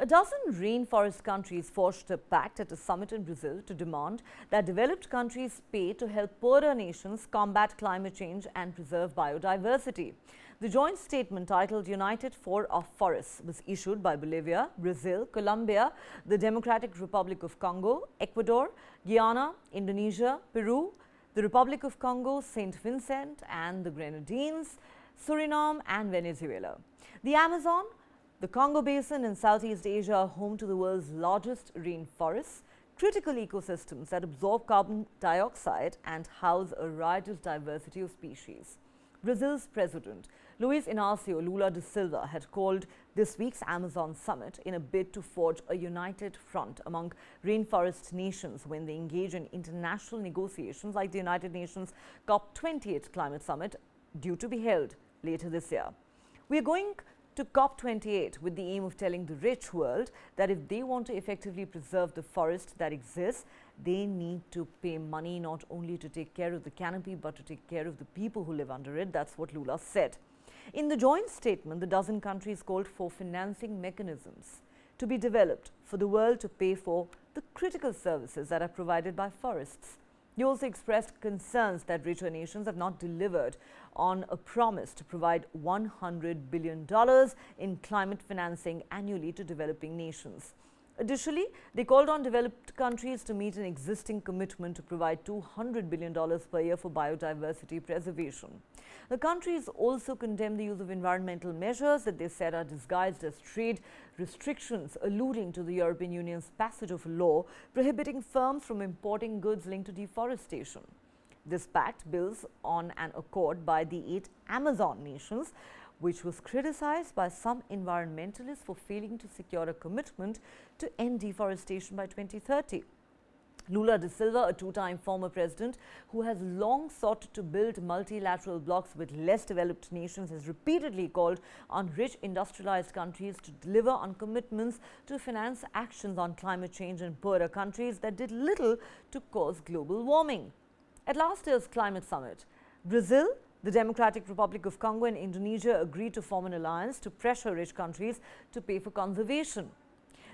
A dozen rainforest countries forged a pact at a summit in Brazil to demand that developed countries pay to help poorer nations combat climate change and preserve biodiversity. The joint statement, titled United for Our Forests, was issued by Bolivia, Brazil, Colombia, the Democratic Republic of Congo, Ecuador, Guyana, Indonesia, Peru, the Republic of Congo, St. Vincent and the Grenadines, Suriname and Venezuela. The Amazon, the Congo Basin in Southeast Asia are home to the world's largest rainforests, critical ecosystems that absorb carbon dioxide and house a riotous diversity of species. Brazil's president, Luiz Inácio Lula da Silva, had called this week's Amazon summit in a bid to forge a united front among rainforest nations when they engage in international negotiations like the United Nations COP28 climate summit due to be held later this year. We are going to COP28 with the aim of telling the rich world that if they want to effectively preserve the forest that exists, they need to pay money not only to take care of the canopy but to take care of the people who live under it. That's what Lula said. In the joint statement, the dozen countries called for financing mechanisms to be developed for the world to pay for the critical services that are provided by forests. He also expressed concerns that richer nations have not delivered on a promise to provide $100 billion in climate financing annually to developing nations. Additionally, they called on developed countries to meet an existing commitment to provide $200 billion per year for biodiversity preservation. The countries also condemned the use of environmental measures that they said are disguised as trade restrictions, alluding to the European Union's passage of a law prohibiting firms from importing goods linked to deforestation. This pact builds on an accord by the 8 Amazon nations, which was criticized by some environmentalists for failing to secure a commitment to end deforestation by 2030. Lula da Silva, a two-time former president who has long sought to build multilateral blocs with less developed nations, has repeatedly called on rich industrialized countries to deliver on commitments to finance actions on climate change in poorer countries that did little to cause global warming. At last year's climate summit, Brazil, the Democratic Republic of Congo and Indonesia agreed to form an alliance to pressure rich countries to pay for conservation.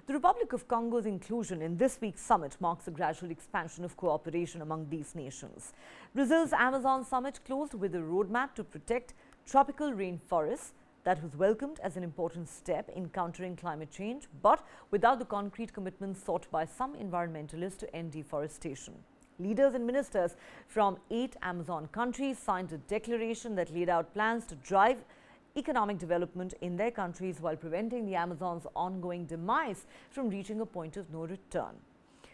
The Republic of Congo's inclusion in this week's summit marks a gradual expansion of cooperation among these nations. Brazil's Amazon summit closed with a roadmap to protect tropical rainforests that was welcomed as an important step in countering climate change, but without the concrete commitments sought by some environmentalists to end deforestation. Leaders and ministers from 8 Amazon countries signed a declaration that laid out plans to drive economic development in their countries while preventing the Amazon's ongoing demise from reaching a point of no return.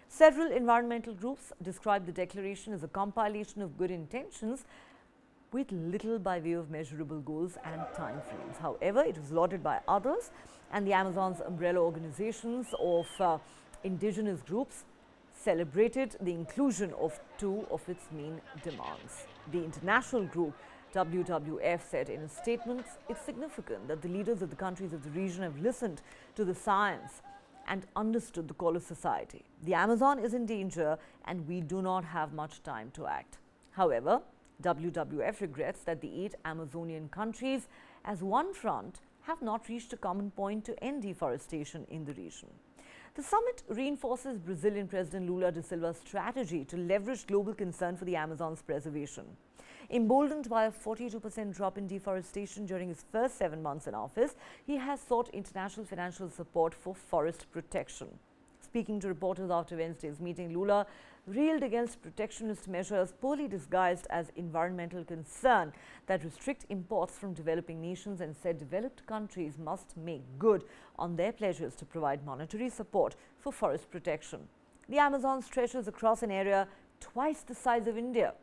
Several environmental groups described the declaration as a compilation of good intentions with little by way of measurable goals and timeframes. However, it was lauded by others, and the Amazon's umbrella organizations of indigenous groups celebrated the inclusion of 2 of its main demands. The international group WWF said in a statement, it's significant that the leaders of the countries of the region have listened to the science and understood the call of society. The Amazon is in danger and we do not have much time to act. However, WWF regrets that the 8 Amazonian countries, as one front, have not reached a common point to end deforestation in the region. The summit reinforces Brazilian President Lula da Silva's strategy to leverage global concern for the Amazon's preservation. Emboldened by a 42% drop in deforestation during his first 7 months in office, he has sought international financial support for forest protection. Speaking to reporters after Wednesday's meeting, Lula railed against protectionist measures poorly disguised as environmental concern that restrict imports from developing nations, and said developed countries must make good on their pledges to provide monetary support for forest protection. The Amazon stretches across an area twice the size of India.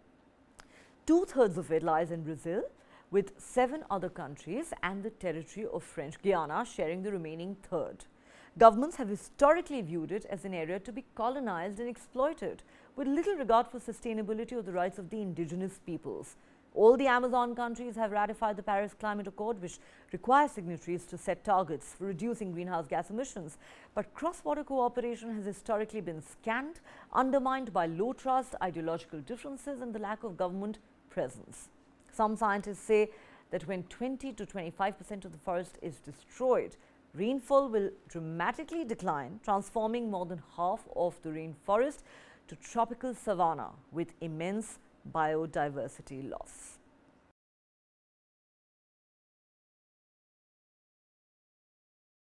2/3 of it lies in Brazil, with 7 other countries and the territory of French Guiana sharing the remaining third. Governments have historically viewed it as an area to be colonized and exploited, with little regard for sustainability or the rights of the indigenous peoples. All the Amazon countries have ratified the Paris Climate Accord, which requires signatories to set targets for reducing greenhouse gas emissions. But cross-border cooperation has historically been scant, undermined by low trust, ideological differences, and the lack of government presence. Some scientists say that when 20 to 25% of the forest is destroyed, rainfall will dramatically decline, transforming more than half of the rainforest to tropical savanna with immense biodiversity loss.